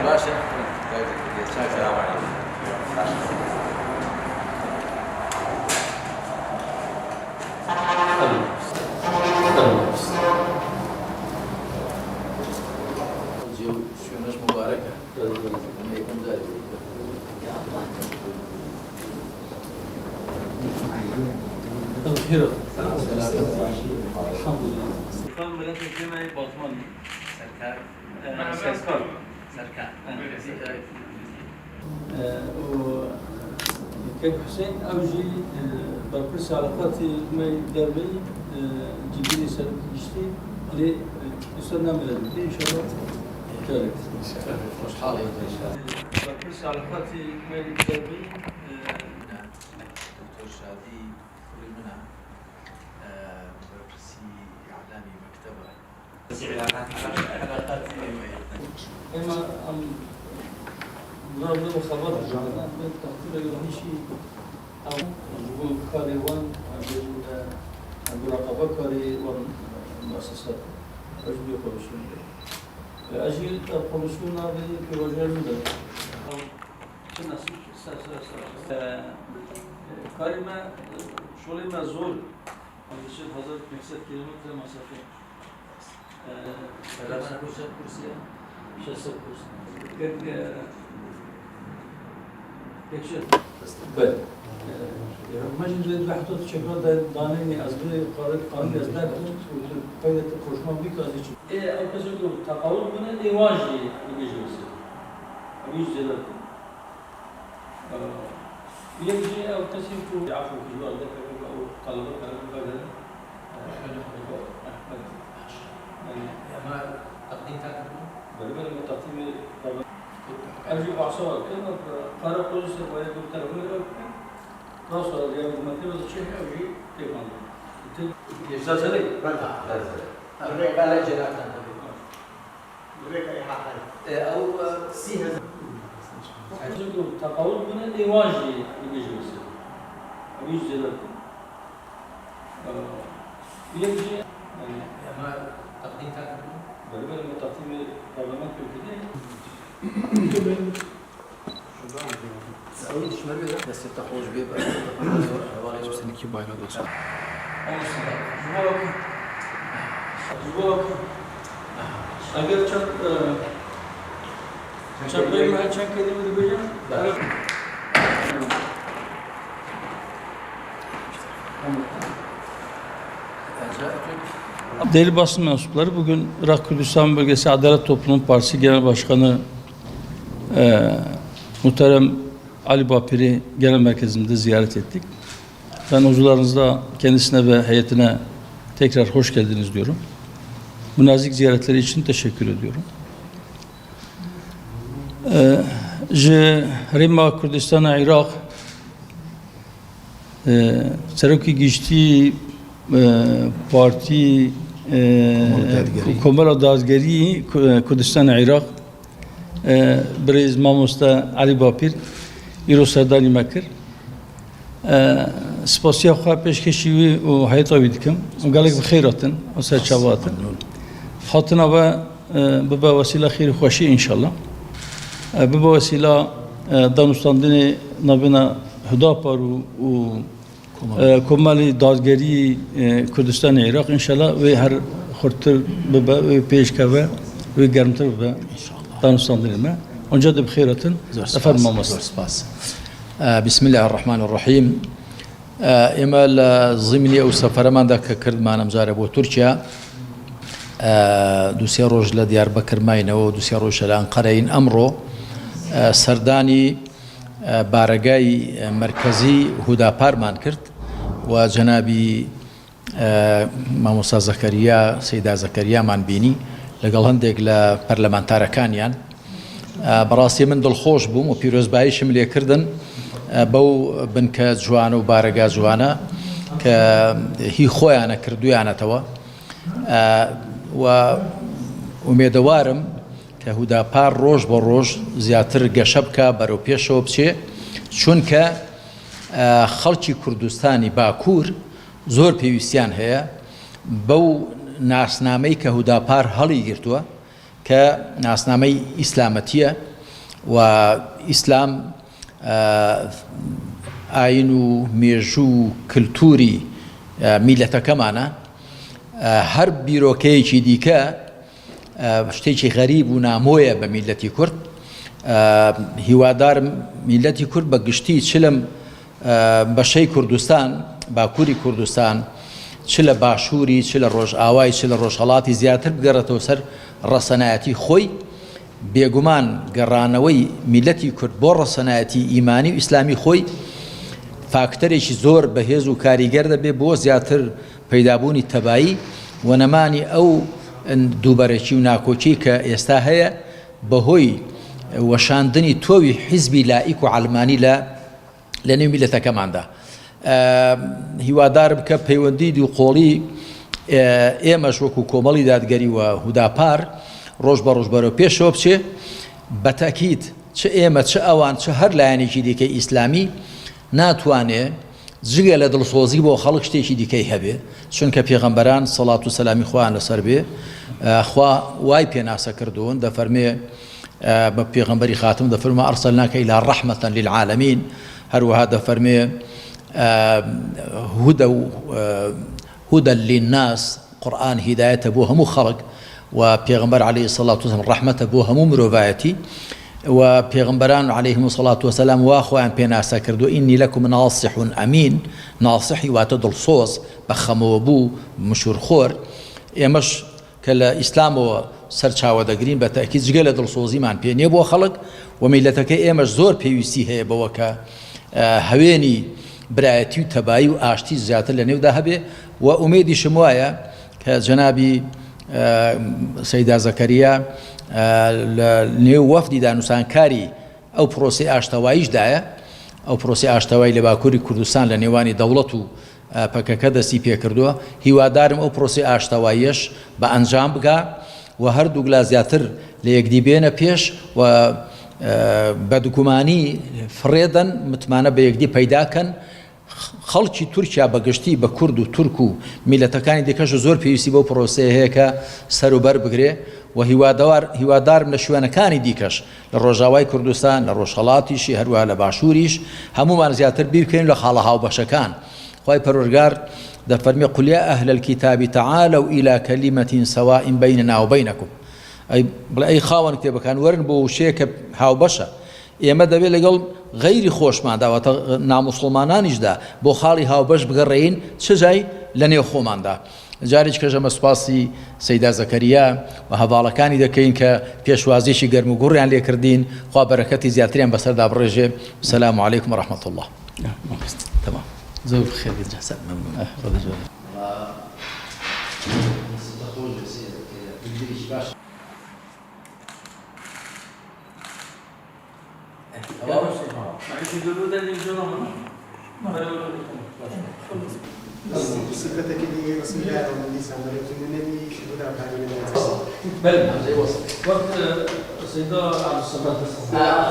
باشا السلام عليكم. شونش مباركة يكون ذلك. تغفيره الحمد لله. كان ملك الجمعي باطمان سركار كيف حسين أوجي بركز علاقاتي ما يدربي جديد سلوك يشتي لي يصيرنا ملك إن شاء الله كارك مش حالي إن شاء الله. بركز علاقاتي ما يدربي دكتور شادي كل منها برسي إعلامي مكتبة. علاقات إما أم نرد خبر جانا من تقدير الهيشي أو جبوا كاريوان المراقبة كاريوان مؤسسات أجل يقولون أجل يقولون هذه كروجال مدة أو كنا كاريما شغل ما زول عند الشيء هذا 500 كيلومتر مسافة. ثلاثة كرسي 6 كرسي. يكشف بله مجلس الوحدات شكرا دانني أزبي قانون أزبي وقيد الكوشمان بيك هذا شيء. إيه أو كذا يقول تقاول من الإيواجي يجلس. أبيش جلال. يجي أو كذا يقول يعرفوا في الوقت ده أو طلبة كذا. ما تقديم تاكل. بل تقديم طبعا. أجي بعصار كنا قارئ قوس الرواية بالتربية راسه اليوم مثل الشيء أجي تكمل. يزازلي. بلا جلال. أو سيها. يقول تقاول من الإيواجي يجلس. أبيش جلال. يجي ما تقديم تاكل. بل تقديم برلمان كذا. سعود شمال بس تخرج بيبقى سنكي باينه ده جواب اگر چند بیر ما چند کلمه بگم Değerli basın mensupları, bugün Irak Kürdistan Bölgesi Adalet Toplum Partisi Genel Başkanı Muhterem Ali Bapir'i genel merkezimizde ziyaret ettik. Ben huzurlarınızda kendisine ve heyetine tekrar hoş geldiniz diyorum. Bu nazik ziyaretleri için teşekkür ediyorum. Rima Kürdistan'a Irak Seroki Gişti Parti Komara Dazgeri Kürdistan'a Irak برئیس ماموستا علی باپیر ایرو سردانی مکر سپاسیا خواه پیشکشی و حیاتا بیدکم و گلک بخیراتن و سرچواتن حاطنا ببا وسیله خیر خوشی انشالله ببا وسیله دانستاندن نبینا هداپار و کمالی دادگری کردستان عراق انشالله و هر خورتر ببا و پیشکوه و گرمتر ببا دانستاندنما ونجد بخيرة أفرم مصر. بسم الله الرحمن الرحيم. إمال ضمني أو سفرمان ذاك كرد معنا مزارع بو تركيا دوسيا روج لديار بكر ماينة ودوسيا روج لأنقرين أمرو سرداني بارقاي مركزي هدا بارمان كرد وجنابي ماموسا زكريا سيدة زكريا مان بيني لەگەڵ هەندێک لە پەرلەمانتارەکانیان بەڕاستی من دڵخۆش بووم و پیرۆزباییشم لێکردن بەو بنکە جوانە و بارەگا جوانە کە هی خۆیانە کردویانەتەوە و ئومێدەوارم کە هوداپار ڕۆژ بە ڕۆژ زیاتر گەشە بکە بەرەو پێشەوە بچێ چونکە خەڵکی کوردستانی باکوور زۆر پێویستیان هەیە بەو ناسنامەی کە هوداپار هەڵی گرتووە کە ناسنامەی ئیسلامەتیە و ئیسلام ئاین و مێژوو و کللتوری میلەتەکەمانە هەر بیرۆکەیەکی دیکە شتێکی غەریب و نامۆیە بە میلەتی کورد هیوادارم میلەتی کورد بە گشتی چ لەم بەشەی کوردستان باکووری کوردستان چ لە باشووری چ لە ڕۆژئاوای چ لە ڕۆژهەڵاتی زیاتر بگەڕێتەوە سەر ڕەسەنایەتی خۆی بێگومان گەڕانەوەی میلەتی کورد بۆ ڕەسەنایەتی ئیمانی و ئیسلامی خۆی فاکتەرێکی زۆر بەهێز و کاریگەر دەبێت بۆ زیاتر پەیدابوونی تەبایی و نەمانی ئەو دووبەرەکی و ناکۆچی کە ئێستا هەیە بەهۆی وەشاندنی تۆوی حیزبی لائیک و عەلمانی لە نێو میلەتەکەماندا هیوادارم کە پەیوەندی دووقۆڵی ئێمەش وەکو کۆمەڵی دادگەری و هوداپار ڕۆژ بە ڕۆژ بەرەو پێشەوە بچێ بەتەکید چ ئێمە چ ئەوان چ هەر لایەنێکی دیکەی ئیسلامی ناتوانێت جگە لە دڵسۆزی بۆ خەڵک شتێکی دیکەی هەبێ چونکە پێغەمبەران سەڵات و سەلامی خوایان لەسەر بێ خوا وای پێناسە کردوون دەفەرمێ بە پێغەمبەری خاتم دەفەرمە ئەرسەلناکە ئیلا ڕەحمەتەن للعالەمین هەروەها دەفەرمێ هودە للناس قورئان هیدایەتە بۆ هەموو خەڵک و پێغەمبەر عەلەیهی السەڵات وسەلام ڕەحمەتە بۆ هەموو مرۆڤایەتی و پێغەمبەران عەلەیهیم السەڵات وسەلام وا خۆیان پێناسە کردو ئینی لەکم ناصح ئەمین ناصحی واتە دڵسۆز بە خەمەوە بوو مشورخۆر ئێمەش کە لە ئیسلامەوە سەرچاوە دەگرین بە تەکید جگە لە دڵسۆزیمان پێ نییە بۆ خەڵک و میلەتەکەی ئێمەش زۆر پێویستی هەیە بەوە کە هەوێنی برایەتی و تەبایی و ئاشتی زیاتر لە نێودا هەبێ و ئومێدیشم وایە کە جەنابی سەیدا زەکەریا لە نێو وەفدی دانووسانکاری ئەو پرۆسی ئاشتەواییشدایە ئەو پرۆسی ئاشتەوایی لە باکووری کوردستان لە نێوانی دەوڵەت و پەکەکە دەستی پێکردووە هیوادارم ئەو پرۆسی ئاشتەواییەش بە ئەنجام بگا و هەردوو گلا زیاتر لە یەکدی بێنە پێش و بەدگومانی فڕێدەن متمانە بە یەکدی پەیداکەن خەڵکی تورکیا بەگشتی بە کورد و تورک و میلەتەکانی دیکەش زۆر پێویستی بۆ پرۆسەیە هەیە کە سەروبەر بگرێ و هیوادارم لە شوێنەکانی دیکەش لە ڕۆژاوای کوردستان لە ڕۆژهەڵاتیشی هەروە لە باشووریش هەمومان زیاتر بیرکەین لە خاڵە هاوبەشەکان خوای پەروەردگار دەفەرمێ قل یا ئەهل الكتاب تعالوا إلى كلمة سواء بيننا وبينكم ئەی خاوەن کتێبەکان وەرن بۆ وشەیەکە هاوبەشە ئێمە دەبێت لەگەڵ غەیری خۆشماندا واتە ناموسڵمانانیشدا بۆ خاڵی هاوبەش بگەڕێین چ جای لە نێو خۆماندا جارێک کەژەمە سوپاسی سەیدا زەکەریا و هەواڵەکانی دەکەین کە پێشوازیشی گەرم و گوڕیان لێکردین خوا بەرەکەتی زیاتریان بەسەردا بڕێژێ سەلام عەلەیکم وەڕەحمەت الله تمام زۆر خێر جەسەد مەمنون صفتك اللي رسم الله والنساء ولكن النبي شهد على بل وقت سيدنا على الصلاة والسلام